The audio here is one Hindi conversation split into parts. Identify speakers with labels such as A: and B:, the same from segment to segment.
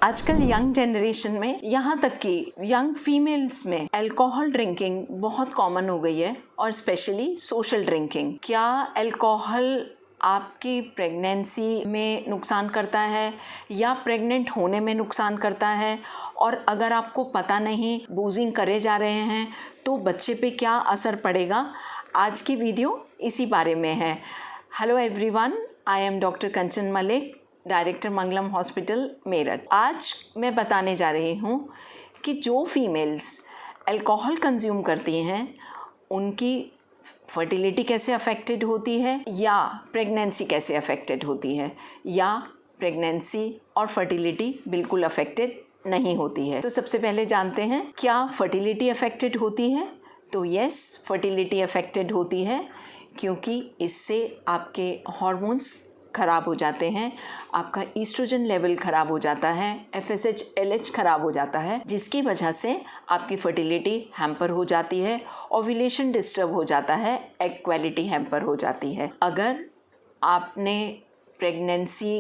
A: आजकल यंग जनरेशन में, यहाँ तक कि यंग फीमेल्स में अल्कोहल ड्रिंकिंग बहुत कॉमन हो गई है और स्पेशली सोशल ड्रिंकिंग। क्या अल्कोहल आपकी प्रेगनेंसी में नुकसान करता है या प्रेग्नेंट होने में नुकसान करता है? और अगर आपको पता नहीं, बूजिंग करे जा रहे हैं, तो बच्चे पे क्या असर पड़ेगा? आज की वीडियो इसी बारे में है। Hello everyone, I am doctor Kanchan Malik, director Mangalam hospital Meerut. आज मैं बताने जा रही हूँ कि जो फीमेल्स अल्कोहल कंज्यूम करती हैं उनकी फर्टिलिटी कैसे अफेक्टेड होती है या प्रेगनेंसी कैसे अफेक्टेड होती है, या प्रेगनेंसी और फर्टिलिटी बिल्कुल अफेक्टेड नहीं होती है। तो सबसे पहले जानते हैं, क्या फर्टिलिटी अफेक्टेड होती है? तो यस, फर्टिलिटी अफेक्टेड होती है, क्योंकि इससे आपके हार्मोन्स ख़राब हो जाते हैं, आपका ईस्ट्रोजन लेवल ख़राब हो जाता है, FSH LH ख़राब हो जाता है, जिसकी वजह से आपकी फर्टिलिटी हैम्पर हो जाती है, ओव्यूलेशन डिस्टर्ब हो जाता है, एग क्वालिटी हैम्पर हो जाती है। अगर आपने प्रेगनेंसी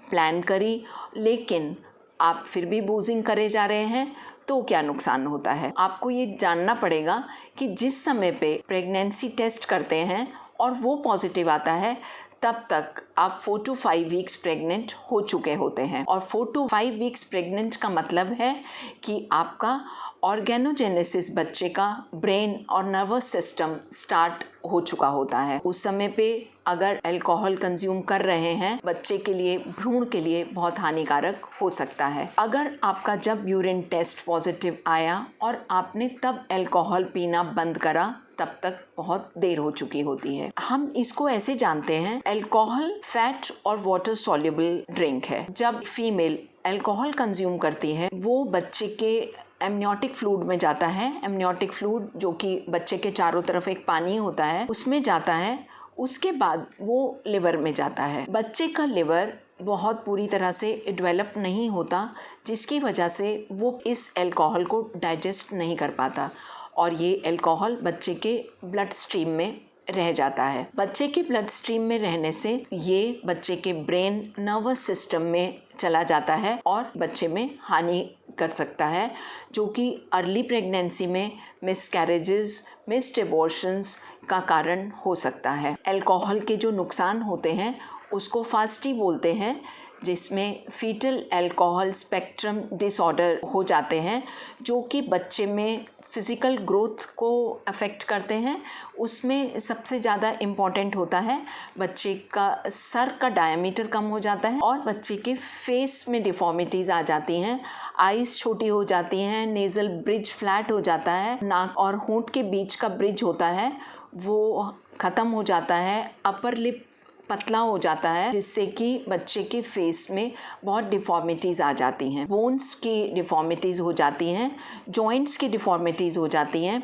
A: प्लान करी लेकिन आप फिर भी बूजिंग करे जा रहे हैं, तो क्या नुकसान होता है? आपको ये जानना पड़ेगा कि जिस समय पे प्रेगनेंसी टेस्ट करते हैं और वो पॉजिटिव आता है, तब तक आप 4 to 5 वीक्स प्रेग्नेंट हो चुके होते हैं। और 4 to 5 वीक्स प्रेग्नेंट का मतलब है कि आपका ऑर्गेनोजेनेसिस, बच्चे का ब्रेन और नर्वस सिस्टम स्टार्ट हो चुका होता है। उस समय पे अगर अल्कोहल कंज्यूम कर रहे हैं, बच्चे के लिए, भ्रूण के लिए बहुत हानिकारक हो सकता है। अगर आपका जब यूरिन टेस्ट पॉजिटिव आया और आपने तब अल्कोहल पीना बंद करा, तब तक बहुत देर हो चुकी होती है। हम इसको ऐसे जानते हैं, अल्कोहल फैट और वाटर सॉल्युबल ड्रिंक है। जब फीमेल अल्कोहल कंज्यूम करती है, वो बच्चे के एमनियोटिक फ्लूइड में जाता है। एमनियोटिक फ्लूइड जो कि बच्चे के चारों तरफ एक पानी होता है, उसमें जाता है। उसके बाद वो लिवर में जाता है। बच्चे का लिवर बहुत पूरी तरह से डेवलप नहीं होता, जिसकी वजह से वो इस अल्कोहल को डाइजेस्ट नहीं कर पाता और ये अल्कोहल बच्चे के ब्लड स्ट्रीम में रह जाता है। बच्चे के ब्लड स्ट्रीम में रहने से ये बच्चे के ब्रेन, नर्वस सिस्टम में चला जाता है और बच्चे में हानि कर सकता है, जो कि अर्ली प्रेगनेंसी में मिसकैरेजेस, मिस्ड एबॉर्शंस का कारण हो सकता है। अल्कोहल के जो नुकसान होते हैं उसको फास्टी बोलते हैं, जिसमें फीटल अल्कोहल स्पेक्ट्रम डिसऑर्डर हो जाते हैं, जो कि बच्चे में फिज़िकल ग्रोथ को अफेक्ट करते हैं। उसमें सबसे ज़्यादा इम्पॉर्टेंट होता है, बच्चे का सर का डायमीटर कम हो जाता है और बच्चे के फेस में डिफॉर्मिटीज़ आ जाती हैं, आईज़ छोटी हो जाती हैं, नेज़ल ब्रिज फ्लैट हो जाता है, नाक और होंठ के बीच का ब्रिज होता है वो ख़त्म हो जाता है, अपर लिप पतला हो जाता है, जिससे कि बच्चे के फेस में बहुत डिफॉर्मिटीज़ आ जाती हैं। बोन्स की डिफॉर्मिटीज़ हो जाती हैं, जॉइंट्स की डिफॉर्मिटीज़ हो जाती हैं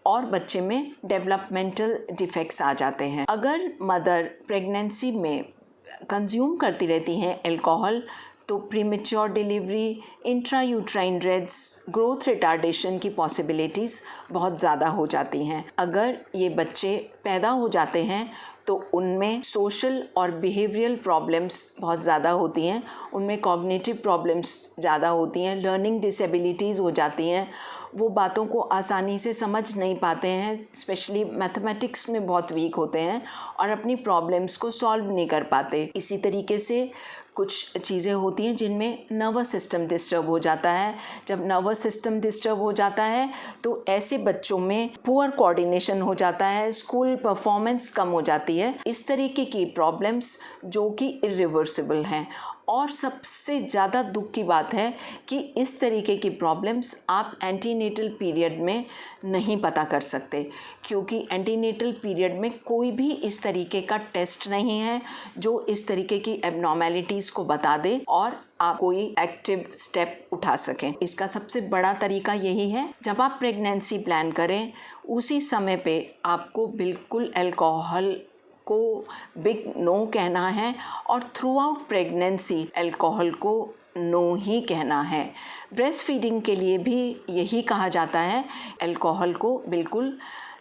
A: और बच्चे में डेवलपमेंटल डिफेक्ट्स आ जाते हैं। अगर मदर प्रेगनेंसी में कंज्यूम करती रहती हैं अल्कोहल, तो premature delivery, intrauterine deaths, growth retardation की पॉसिबिलिटीज़ बहुत ज़्यादा हो जाती हैं। अगर ये बच्चे पैदा हो जाते हैं तो उनमें सोशल और बिहेवियरल प्रॉब्लम्स बहुत ज़्यादा होती हैं, उनमें कॉग्निटिव प्रॉब्लम्स ज़्यादा होती हैं, लर्निंग डिसेबिलिटीज़ हो जाती हैं, वो बातों को आसानी से समझ नहीं पाते हैं, स्पेशली मैथमेटिक्स में बहुत वीक होते हैं और अपनी प्रॉब्लम्स को सॉल्व नहीं कर पाते। इसी तरीके से कुछ चीज़ें होती हैं जिनमें नर्वस सिस्टम डिस्टर्ब हो जाता है। जब नर्वस सिस्टम डिस्टर्ब हो जाता है तो ऐसे बच्चों में पुअर कोऑर्डिनेशन हो जाता है, स्कूल परफॉर्मेंस कम हो जाती है। इस तरीके की प्रॉब्लम्स जो कि इरिवर्सिबल हैं। और सबसे ज़्यादा दुख की बात है कि इस तरीके की प्रॉब्लम्स आप एंटीनेटल पीरियड में नहीं पता कर सकते, क्योंकि एंटीनेटल पीरियड में कोई भी इस तरीके का टेस्ट नहीं है जो इस तरीके की एबनॉर्मेलिटीज़ को बता दे और आप कोई एक्टिव स्टेप उठा सकें। इसका सबसे बड़ा तरीका यही है, जब आप प्रेगनेंसी प्लान करें उसी समय पे आपको बिल्कुल अल्कोहल को बिग नो कहना है और थ्रू आउट प्रेगनेंसी अल्कोहल को नो ही कहना है। ब्रेस्ट फीडिंग के लिए भी यही कहा जाता है, अल्कोहल को बिल्कुल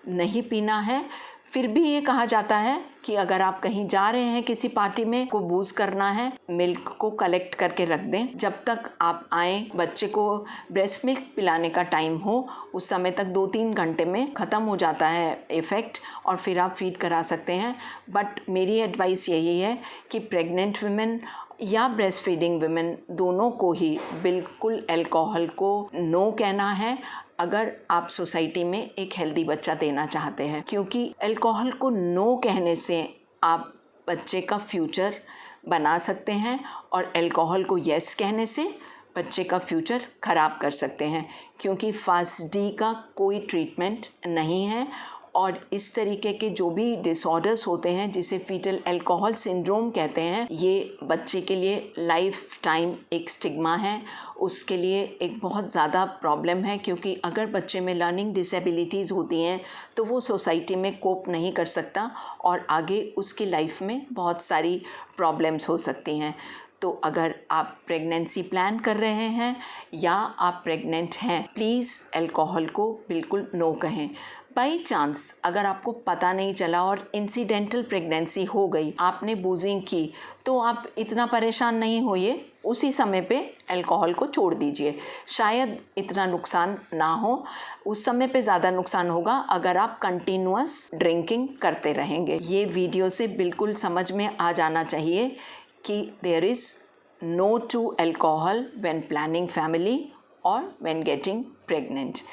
A: नहीं पीना है। फिर भी ये कहा जाता है कि अगर आप कहीं जा रहे हैं किसी पार्टी में को बूज करना है, मिल्क को कलेक्ट करके रख दें। जब तक आप आएँ, बच्चे को ब्रेस्ट मिल्क पिलाने का टाइम हो, उस समय तक 2-3 घंटे में ख़त्म हो जाता है इफ़ेक्ट और फिर आप फीड करा सकते हैं। बट मेरी एडवाइस यही है कि प्रेग्नेंट वुमेन या ब्रेस्ट फीडिंग वुमेन दोनों को ही बिल्कुल अल्कोहल को नो कहना है अगर आप सोसाइटी में एक हेल्दी बच्चा देना चाहते हैं, क्योंकि अल्कोहल को नो कहने से आप बच्चे का फ्यूचर बना सकते हैं और अल्कोहल को यस कहने से बच्चे का फ्यूचर ख़राब कर सकते हैं, क्योंकि फास्ट डी का कोई ट्रीटमेंट नहीं है। और इस तरीके के जो भी डिसऑर्डर्स होते हैं जिसे फीटल अल्कोहल सिंड्रोम कहते हैं, ये बच्चे के लिए लाइफ टाइम एक स्टिग्मा है, उसके लिए एक बहुत ज़्यादा प्रॉब्लम है, क्योंकि अगर बच्चे में लर्निंग डिसेबिलिटीज़ होती हैं तो वो सोसाइटी में कोप नहीं कर सकता और आगे उसकी लाइफ में बहुत सारी प्रॉब्लम्स हो सकती हैं। तो अगर आप प्रेगनेंसी प्लान कर रहे हैं या आप प्रेग्नेंट हैं, प्लीज़ अल्कोहल को बिल्कुल नो कहें। बाई चांस अगर आपको पता नहीं चला और इंसिडेंटल प्रेगनेंसी हो गई, आपने बूजिंग की, तो आप इतना परेशान नहीं होइए, उसी समय पे अल्कोहल को छोड़ दीजिए। शायद इतना नुकसान ना हो, उस समय पे ज़्यादा नुकसान होगा अगर आप कंटिन्यूअस ड्रिंकिंग करते रहेंगे। ये वीडियो से बिल्कुल समझ में आ जाना चाहिए कि there is no to alcohol when planning family or when getting pregnant.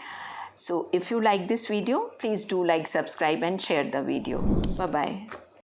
A: So if you like this video, please do like, subscribe and share the video. Bye bye.